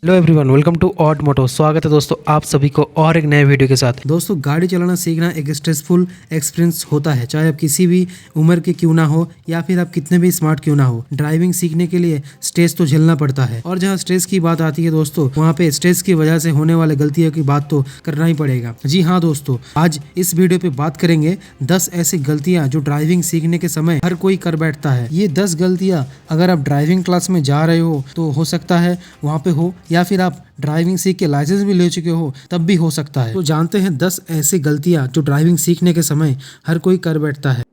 Hello everyone, welcome to Odd Moto. स्वागत है दोस्तों आप सभी को और एक नए वीडियो के साथ। दोस्तों गाड़ी चलाना सीखना एक स्ट्रेसफुल एक्सपीरियंस होता है, चाहे आप किसी भी उम्र के क्यों ना हो या फिर आप कितने भी स्मार्ट क्यों ना हो। ड्राइविंग सीखने के लिए स्ट्रेस तो झेलना पड़ता है, और जहाँ स्ट्रेस की बात आती है दोस्तों, वहाँ पे स्ट्रेस की वजह से होने वाले गलतियों की बात तो करना ही पड़ेगा। जी हाँ दोस्तों, आज इस वीडियो पे बात करेंगे 10 ऐसी गलतियाँ जो ड्राइविंग सीखने के समय हर कोई कर बैठता है। ये 10 गलतियाँ अगर आप ड्राइविंग क्लास में जा रहे हो तो हो सकता है वहाँ पे हो, या फिर आप ड्राइविंग सीख के लाइसेंस भी ले चुके हो तब भी हो सकता है। तो जानते हैं 10 ऐसी गलतियां जो ड्राइविंग सीखने के समय हर कोई कर बैठता है।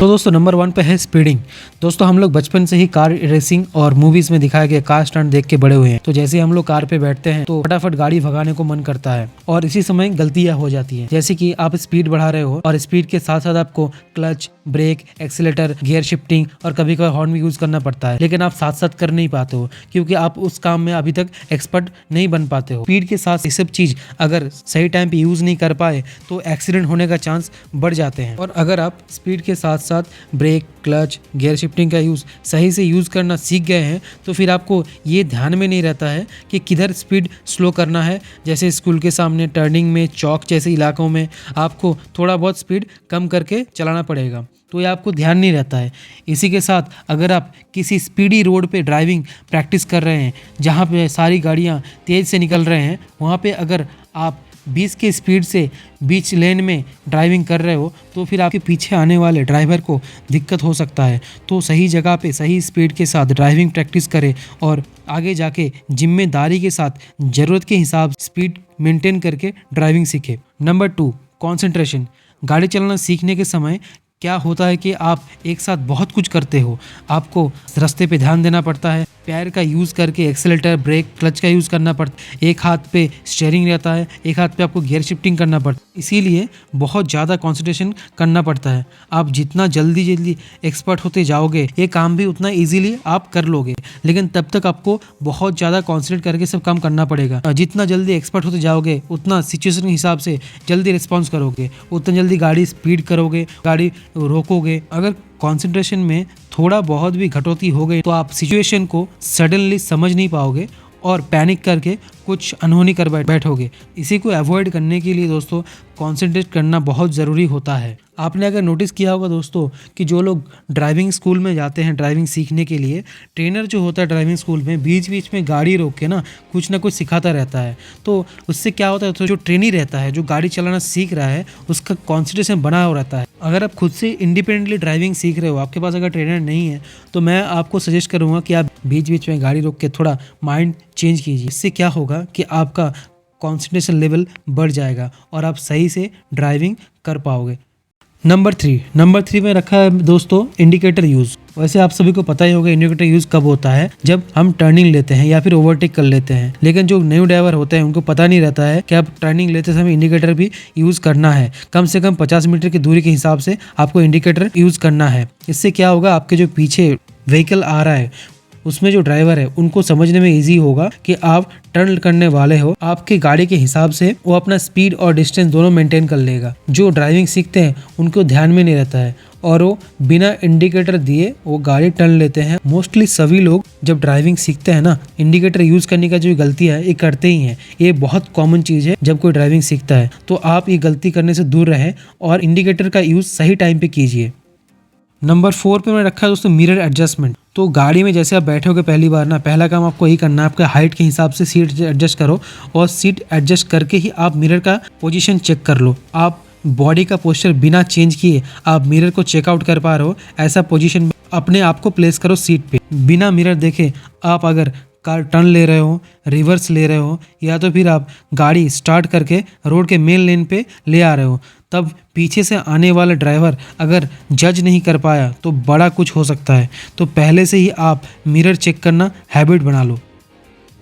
तो दोस्तों नंबर 1 पे है स्पीडिंग। दोस्तों हम लोग बचपन से ही कार रेसिंग और मूवीज में दिखाया गया कार स्टंट देख के बड़े हुए हैं। तो जैसे हम लोग कार पे बैठते हैं तो फटाफट गाड़ी भगाने को मन करता है, और इसी समय गलतियां हो जाती है। जैसे कि आप स्पीड बढ़ा रहे हो और स्पीड के साथ साथ आपको clutch, brake, accelerator, gear shifting और कभी कभी हॉर्न भी यूज करना पड़ता है, लेकिन आप साथ साथ कर नहीं पाते हो क्योंकि आप उस काम में अभी तक एक्सपर्ट नहीं बन पाते हो। स्पीड के साथ ये सब चीज अगर सही टाइम पे यूज नहीं कर पाए तो एक्सीडेंट होने का चांस बढ़ जाते हैं। और अगर आप स्पीड के साथ साथ ब्रेक, क्लच, गियर शिफ्टिंग का यूज सही से यूज करना सीख गए हैं तो फिर आपको ये ध्यान में नहीं रहता है कि किधर स्पीड स्लो करना है। जैसे स्कूल के सामने, टर्निंग में, चौक जैसे इलाकों में आपको थोड़ा बहुत स्पीड कम करके चलाना पड़ेगा, तो ये आपको ध्यान नहीं रहता है। इसी के साथ अगर आप किसी स्पीडी रोड पे ड्राइविंग प्रैक्टिस कर रहे हैं जहाँ पे सारी गाड़ियाँ तेज़ से निकल रहे हैं, वहाँ पे अगर आप 20 की स्पीड से बीच लेन में ड्राइविंग कर रहे हो तो फिर आपके पीछे आने वाले ड्राइवर को दिक्कत हो सकता है। तो सही जगह पे सही स्पीड के साथ ड्राइविंग प्रैक्टिस करें और आगे जाके जिम्मेदारी के साथ ज़रूरत के हिसाब स्पीड मेंटेन करके ड्राइविंग सीखें। Number 2, concentration. गाड़ी चलाना सीखने के समय क्या होता है कि आप एक साथ बहुत कुछ करते हो। आपको रास्ते पे ध्यान देना पड़ता है, पैर का यूज़ करके एक्सीलेटर, ब्रेक, क्लच का यूज़ करना पड़ता है, एक हाथ पे स्टीयरिंग रहता है, एक हाथ पे आपको गियर शिफ्टिंग करना पड़ता है। इसीलिए बहुत ज़्यादा कंसंट्रेशन करना पड़ता है। आप जितना जल्दी एक्सपर्ट होते जाओगे ये काम भी उतना ईजीली आप कर लोगे, लेकिन तब तक आपको बहुत ज़्यादा कॉन्सेंट्रेट करके सब काम करना पड़ेगा। जितना जल्दी एक्सपर्ट होते जाओगे उतना सिचुएशन के हिसाब से जल्दी रिस्पॉन्स करोगे, उतना जल्दी गाड़ी स्पीड करोगे, गाड़ी रोकोगे। अगर कंसंट्रेशन में थोड़ा बहुत भी कटौती हो गई तो आप सिचुएशन को सडनली समझ नहीं पाओगे और पैनिक करके कुछ अनहोनी कर बैठोगे। इसी को अवॉइड करने के लिए दोस्तों कंसंट्रेट करना बहुत ज़रूरी होता है। आपने अगर नोटिस किया होगा दोस्तों कि जो लोग ड्राइविंग स्कूल में जाते हैं ड्राइविंग सीखने के लिए, ट्रेनर जो होता है ड्राइविंग स्कूल में बीच बीच में गाड़ी रोक के ना कुछ सिखाता रहता है। तो उससे क्या होता है, तो जो ट्रेनी रहता है, जो गाड़ी चलाना सीख रहा है, उसका कॉन्सेंट्रेशन बना हो रहता है। अगर आप खुद से इंडिपेंडेंटली ड्राइविंग सीख रहे हो, आपके पास अगर ट्रेनर नहीं है, तो मैं आपको सजेस्ट करूँगा कि आप बीच बीच में गाड़ी रोक के थोड़ा माइंड चेंज कीजिए। इससे क्या होगा कि आपका कंसंट्रेशन लेवल बढ़ जाएगा और आप सही से ड्राइविंग कर पाओगे। नंबर 3 में रखा है दोस्तों इंडिकेटर यूज़। वैसे आप सभी को पता ही होगा इंडिकेटर यूज़ कब होता है, जब हम टर्निंग लेते हैं या फिर ओवरटेक कर लेते हैं। लेकिन जो न्यू ड्राइवर होते हैं उनको पता नहीं रहता है कि आप टर्निंग लेते समय इंडिकेटर भी यूज़ करना है। कम से कम 50 मीटर की दूरी के हिसाब से आपको इंडिकेटर यूज़ करना है। इससे क्या होगा, आपके जो पीछे व्हीकल आ रहा है उसमें जो ड्राइवर है उनको समझने में इजी होगा कि आप टर्न करने वाले हो। आपकी गाड़ी के हिसाब से वो अपना स्पीड और डिस्टेंस दोनों मेंटेन कर लेगा। जो ड्राइविंग सीखते हैं उनको ध्यान में नहीं रहता है और वो बिना इंडिकेटर दिए वो गाड़ी टर्न लेते हैं। मोस्टली सभी लोग जब ड्राइविंग सीखते हैं ना, इंडिकेटर यूज करने का जो गलती है ये करते ही हैं। ये बहुत कॉमन चीज़ है जब कोई ड्राइविंग सीखता है, तो आप ये गलती करने से दूर रहें और इंडिकेटर का यूज सही टाइम पे कीजिए। नंबर 4 पे मैंने रखा है दोस्तों मिरर एडजस्टमेंट। तो गाड़ी में जैसे आप बैठोगे पहली बार ना, पहला काम आपको यही करना है, आपके हाइट के हिसाब से सीट एडजस्ट करो और सीट एडजस्ट करके ही आप मिरर का पोजीशन चेक कर लो। आप बॉडी का पोस्चर बिना चेंज किए आप मिरर को चेकआउट कर पा रहे हो, ऐसा पोजीशन अपने आप को प्लेस करो सीट पे। बिना मिरर देखे आप अगर कार टर्न ले रहे हो, रिवर्स ले रहे हो, या तो फिर आप गाड़ी स्टार्ट करके रोड के मेन लेन पे ले आ रहे हो, तब पीछे से आने वाला ड्राइवर अगर जज नहीं कर पाया तो बड़ा कुछ हो सकता है। तो पहले से ही आप मिरर चेक करना हैबिट बना लो।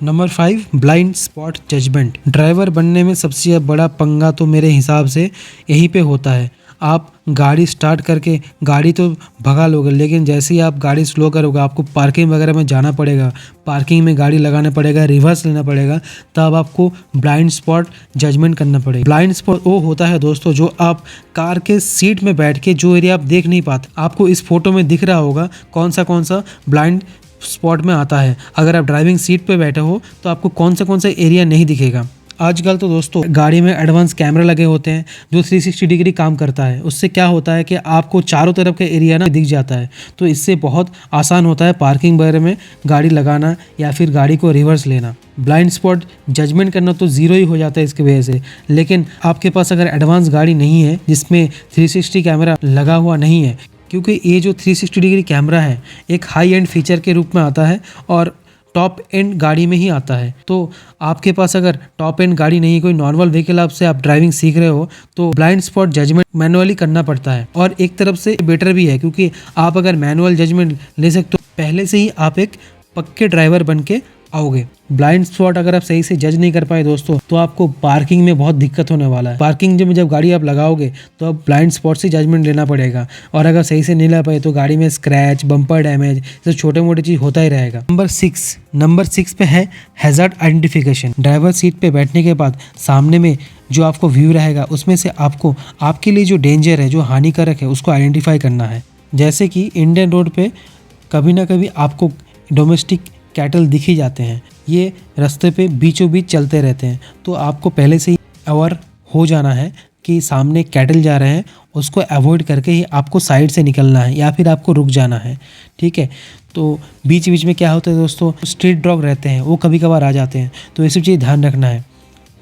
Number 5, blind spot judgement. Driver बनने में सबसे बड़ा पंगा तो मेरे हिसाब से यहीं पे होता है। आप गाड़ी स्टार्ट करके गाड़ी तो भगा लोगे, लेकिन जैसे ही आप गाड़ी स्लो करोगे आपको पार्किंग वगैरह में जाना पड़ेगा, पार्किंग में गाड़ी लगाना पड़ेगा, रिवर्स लेना पड़ेगा, तब आपको ब्लाइंड स्पॉट जजमेंट करना पड़ेगा। ब्लाइंड स्पॉट वो होता है दोस्तों जो आप कार के सीट में बैठ के जो एरिया आप देख नहीं पाते, आपको इस फोटो में दिख रहा होगा कौन सा ब्लाइंड स्पॉट में आता है। अगर आप ड्राइविंग सीट पे बैठे हो तो आपको कौन सा एरिया नहीं दिखेगा। आजकल तो दोस्तों गाड़ी में एडवांस कैमरा लगे होते हैं जो 360 डिग्री काम करता है। उससे क्या होता है कि आपको चारों तरफ का एरिया ना दिख जाता है, तो इससे बहुत आसान होता है पार्किंग वगैरह में गाड़ी लगाना या फिर गाड़ी को रिवर्स लेना। ब्लाइंड स्पॉट जजमेंट करना तो ज़ीरो ही हो जाता है इसकी वजह से। लेकिन आपके पास अगर एडवांस गाड़ी नहीं है जिसमें 360 कैमरा लगा हुआ नहीं है, क्योंकि ये जो 360 डिग्री कैमरा है एक हाई एंड फीचर के रूप में आता है और टॉप एंड गाड़ी में ही आता है। तो आपके पास अगर टॉप एंड गाड़ी नहीं, कोई नॉर्मल व्हीकल आपसे आप ड्राइविंग सीख रहे हो, तो ब्लाइंड स्पॉट जजमेंट मैनुअली करना पड़ता है। और एक तरफ से बेटर भी है, क्योंकि आप अगर मैनुअल जजमेंट ले सकते हो पहले से ही आप एक पक्के ड्राइवर बन के आओगे। ब्लाइंड स्पॉट अगर आप सही से जज नहीं कर पाए दोस्तों तो आपको पार्किंग में बहुत दिक्कत होने वाला है। पार्किंग में जब गाड़ी आप लगाओगे तो अब ब्लाइंड स्पॉट से जजमेंट लेना पड़ेगा, और अगर सही से नहीं ला पाए तो गाड़ी में स्क्रैच, बम्पर डैमेज, ये छोटे मोटे चीज़ होता ही रहेगा। नंबर 6 पे है हैज़ार्ड आइडेंटिफिकेशन। ड्राइवर सीट पे बैठने के बाद सामने में जो आपको व्यू रहेगा उसमें से आपको आपके लिए जो डेंजर है, जो हानिकारक है, उसको आइडेंटिफाई करना है। जैसे कि इंडियन रोड पे कभी ना कभी आपको डोमेस्टिक कैटल दिख ही जाते हैं, ये रास्ते पे बीचों बीच चलते रहते हैं, तो आपको पहले से ही अवेयर हो जाना है कि सामने कैटल जा रहे हैं, उसको अवॉइड करके ही आपको साइड से निकलना है या फिर आपको रुक जाना है। ठीक है, तो बीच बीच में क्या होता है दोस्तों, स्ट्रीट डॉग रहते हैं, वो कभी कभार आ जाते हैं, तो ये सब चीज़ ध्यान रखना है।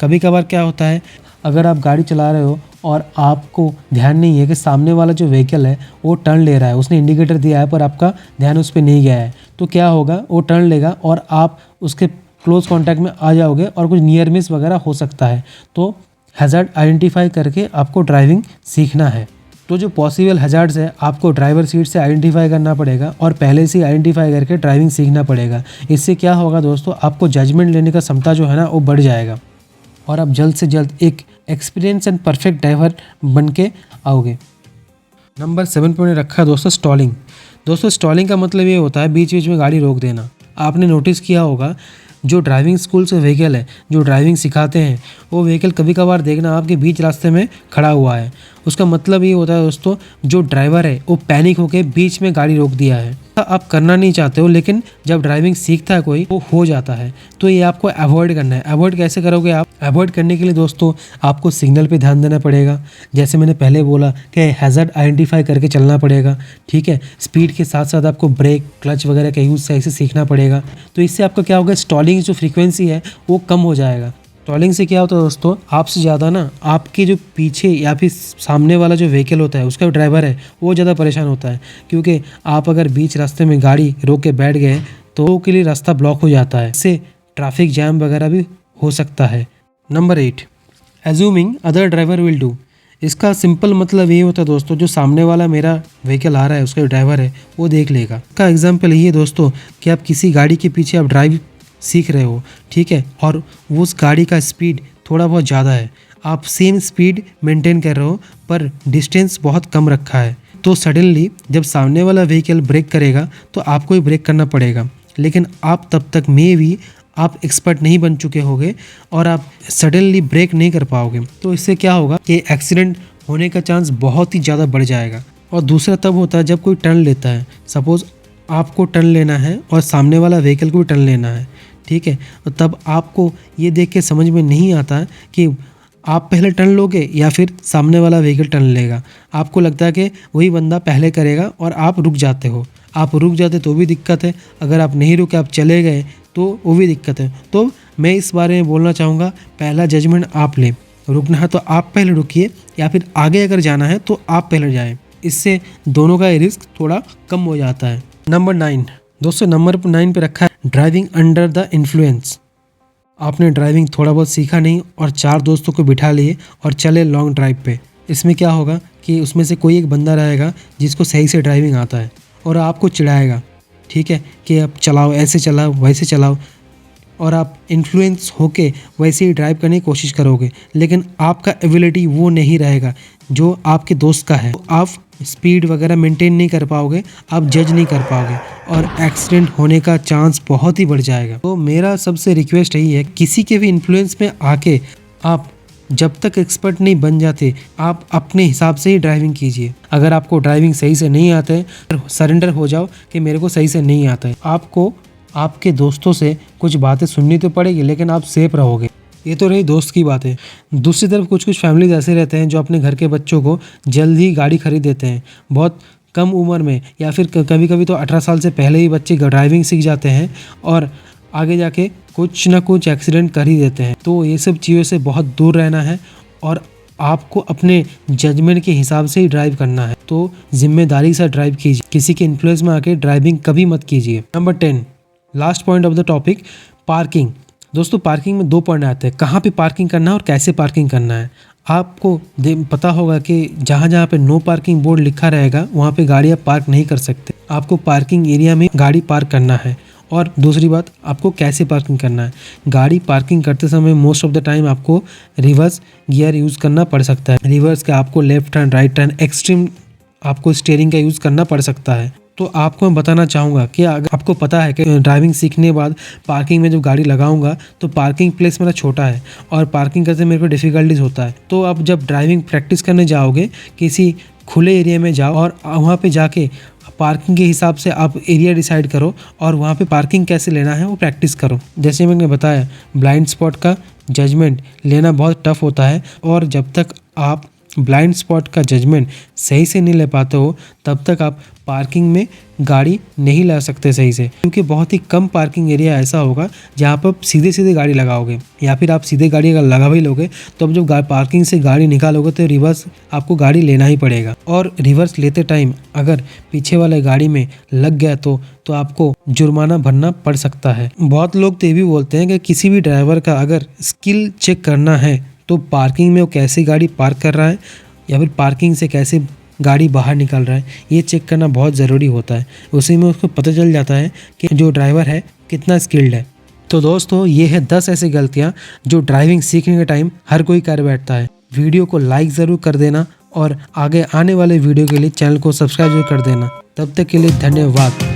कभी कभार क्या होता है, अगर आप गाड़ी चला रहे हो और आपको ध्यान नहीं है कि सामने वाला जो व्हीकल है वो टर्न ले रहा है, उसने इंडिकेटर दिया है पर आपका ध्यान उस पर नहीं गया है, तो क्या होगा, वो टर्न लेगा और आप उसके क्लोज कांटेक्ट में आ जाओगे और कुछ नियर मिस वगैरह हो सकता है। तो हैज़ार्ड आइडेंटिफाई करके आपको ड्राइविंग सीखना है। तो जो पॉसिबल हैज़ार्ड्स है आपको ड्राइवर सीट से आइडेंटिफाई करना पड़ेगा और पहले से आइडेंटिफाई करके ड्राइविंग सीखना पड़ेगा। इससे क्या होगा दोस्तों, आपको जजमेंट लेने का क्षमता जो है ना वो बढ़ जाएगा और आप जल्द से जल्द एक एक्सपीरियंस एंड परफेक्ट ड्राइवर बन के आओगे। नंबर 7 पे मैंने रखा है दोस्तों स्टॉलिंग। दोस्तों स्टॉलिंग का मतलब ये होता है बीच बीच में गाड़ी रोक देना। आपने नोटिस किया होगा जो ड्राइविंग स्कूल से व्हीकल है, जो ड्राइविंग सिखाते हैं, वो व्हीकल कभी कभार देखना आपके बीच रास्ते में खड़ा हुआ है। उसका मतलब ये होता है दोस्तों, जो ड्राइवर है वो पैनिक होकर बीच में गाड़ी रोक दिया है। आप करना नहीं चाहते हो, लेकिन जब ड्राइविंग सीखता है कोई वो हो जाता है, तो ये आपको अवॉइड करना है। अवॉइड कैसे करोगे आप? अवॉइड करने के लिए दोस्तों आपको सिग्नल पे ध्यान देना पड़ेगा, जैसे मैंने पहले बोला कि हैज़ार्ड आइडेंटिफाई करके चलना पड़ेगा। ठीक है, स्पीड के साथ साथ आपको ब्रेक, क्लच वगैरह का यूज़ सही से सीखना पड़ेगा। तो इससे आपका क्या होगा, स्टॉलिंग जो फ्रीक्वेंसी है वो कम हो जाएगा। स्टॉलिंग से क्या होता है दोस्तों, आपसे ज़्यादा ना आपके जो पीछे या फिर सामने वाला जो व्हीकल होता है उसका जो ड्राइवर है वो ज़्यादा परेशान होता है, क्योंकि आप अगर बीच रास्ते में गाड़ी रोक के बैठ गए तो वो के लिए रास्ता ब्लॉक हो जाता है, इससे ट्रैफिक जैम वगैरह भी हो सकता है। Number 8, assuming other driver will do. इसका सिंपल मतलब ये होता है दोस्तों, जो सामने वाला मेरा व्हीकल आ रहा है उसका जो ड्राइवर है वो देख लेगा। इसका एग्जाम्पल ये है दोस्तों कि आप किसी गाड़ी के पीछे आप ड्राइव सीख रहे हो, ठीक है, और उस गाड़ी का स्पीड थोड़ा बहुत ज़्यादा है, आप सेम स्पीड मेंटेन कर रहे हो पर डिस्टेंस बहुत कम रखा है, तो सडनली जब सामने वाला व्हीकल ब्रेक करेगा तो आपको ही ब्रेक करना पड़ेगा। लेकिन आप तब तक में भी आप एक्सपर्ट नहीं बन चुके होगे और आप सडनली ब्रेक नहीं कर पाओगे, तो इससे क्या होगा कि एक्सीडेंट होने का चांस बहुत ही ज़्यादा बढ़ जाएगा। और दूसरा तब होता है जब कोई टर्न लेता है, सपोज़ आपको टर्न लेना है और सामने वाला व्हीकल को भी टर्न लेना है, ठीक है, और तब आपको ये देख के समझ में नहीं आता कि आप पहले टर्न लोगे या फिर सामने वाला व्हीकल टर्न लेगा। आपको लगता है कि वही बंदा पहले करेगा और आप रुक जाते हो। आप रुक जाते तो भी दिक्कत है, अगर आप नहीं रुके आप चले गए तो वो भी दिक्कत है। तो मैं इस बारे में बोलना चाहूँगा, पहला जजमेंट आप लें। रुकना है तो आप पहले रुकिए, या फिर आगे अगर जाना है तो आप पहले जाएं। इससे दोनों का रिस्क थोड़ा कम हो जाता है। नंबर 9 दोस्तों, नंबर 9 पे रखा है ड्राइविंग अंडर द इन्फ्लुएंस। आपने ड्राइविंग थोड़ा बहुत सीखा नहीं और 4 दोस्तों को बिठा लिए और चले लॉन्ग ड्राइव पे। इसमें क्या होगा कि उसमें से कोई एक बंदा रहेगा जिसको सही से ड्राइविंग आता है और आपको चिढ़ाएगा, ठीक है, कि अब चलाओ, ऐसे चलाओ, वैसे चलाओ। और आप इन्फ्लुएंस होके वैसे ही ड्राइव करने की कोशिश करोगे, लेकिन आपका एबिलिटी वो नहीं रहेगा जो आपके दोस्त का है। तो आप स्पीड वगैरह मेंटेन नहीं कर पाओगे, आप जज नहीं कर पाओगे और एक्सीडेंट होने का चांस बहुत ही बढ़ जाएगा। तो मेरा सबसे रिक्वेस्ट यही है, किसी के भी इन्फ्लुएंस में आके आप जब तक एक्सपर्ट नहीं बन जाते आप अपने हिसाब से ही ड्राइविंग कीजिए। अगर आपको ड्राइविंग सही से नहीं आता है, सरेंडर हो जाओ कि मेरे को सही से नहीं आता है। आपको आपके दोस्तों से कुछ बातें सुननी तो पड़ेगी, लेकिन आप सेफ रहोगे। ये तो रही दोस्त की बातें। दूसरी तरफ कुछ कुछ फैमिलीज ऐसे रहते हैं जो अपने घर के बच्चों को जल्द ही गाड़ी खरीद देते हैं, बहुत कम उम्र में, या फिर कभी कभी तो 18 साल से पहले ही बच्चे ड्राइविंग सीख जाते हैं और आगे जाके कुछ ना कुछ एक्सीडेंट कर ही देते हैं। तो ये सब चीज़ों से बहुत दूर रहना है और आपको अपने जजमेंट के हिसाब से ही ड्राइव करना है। तो जिम्मेदारी से ड्राइव कीजिए, किसी के इन्फ्लुएंस में आके ड्राइविंग कभी मत कीजिए। Number 10, last point of the topic, parking. दोस्तों पार्किंग में 2 पॉइंट आते हैं, कहाँ पे पार्किंग करना है और कैसे पार्किंग करना है। आपको पता होगा कि जहाँ जहाँ पे नो पार्किंग बोर्ड लिखा रहेगा वहाँ पे गाड़ी आप पार्क नहीं कर सकते। आपको पार्किंग एरिया में गाड़ी पार्क करना है। और दूसरी बात, आपको कैसे पार्किंग करना है। गाड़ी पार्किंग करते समय मोस्ट ऑफ द टाइम आपको रिवर्स गियर यूज़ करना पड़ सकता है। रिवर्स का आपको left hand, right hand, extreme आपको स्टीयरिंग का यूज़ करना पड़ सकता है। तो आपको मैं बताना चाहूँगा कि अगर आपको पता है कि ड्राइविंग सीखने के बाद पार्किंग में जब गाड़ी लगाऊंगा तो पार्किंग प्लेस मेरा छोटा है और पार्किंग करते मेरे को डिफ़िकल्टीज होता है। तो आप जब ड्राइविंग प्रैक्टिस करने जाओगे किसी खुले एरिया में जाओ और वहाँ पे जाके पार्किंग के हिसाब से आप एरिया डिसाइड करो और वहाँ पे पार्किंग कैसे लेना है वो प्रैक्टिस करो। जैसे मैंने बताया, ब्लाइंड स्पॉट का जजमेंट लेना बहुत टफ होता है और जब तक आप ब्लाइंड स्पॉट का जजमेंट सही से नहीं ले पाते हो तब तक आप पार्किंग में गाड़ी नहीं ला सकते सही से, क्योंकि बहुत ही कम पार्किंग एरिया ऐसा होगा जहाँ पर आप सीधे सीधे गाड़ी लगाओगे, या फिर आप सीधे गाड़ी अगर लगा भी लोगे तो अब जब पार्किंग से गाड़ी निकालोगे तो रिवर्स आपको गाड़ी लेना ही पड़ेगा। और रिवर्स लेते टाइम अगर पीछे वाले गाड़ी में लग गया तो आपको जुर्माना भरना पड़ सकता है। बहुत लोग तो ये भी बोलते हैं कि किसी भी ड्राइवर का अगर स्किल चेक करना है तो पार्किंग में वो कैसे गाड़ी पार्क कर रहा है या फिर पार्किंग से कैसे गाड़ी बाहर निकल रहा है, ये चेक करना बहुत ज़रूरी होता है। उसी में उसको पता चल जाता है कि जो ड्राइवर है कितना स्किल्ड है। तो दोस्तों ये है 10 ऐसी गलतियाँ जो ड्राइविंग सीखने के टाइम हर कोई कर बैठता है। वीडियो को लाइक ज़रूर कर देना और आगे आने वाले वीडियो के लिए चैनल को सब्सक्राइब जरूर कर देना। तब तक के लिए धन्यवाद।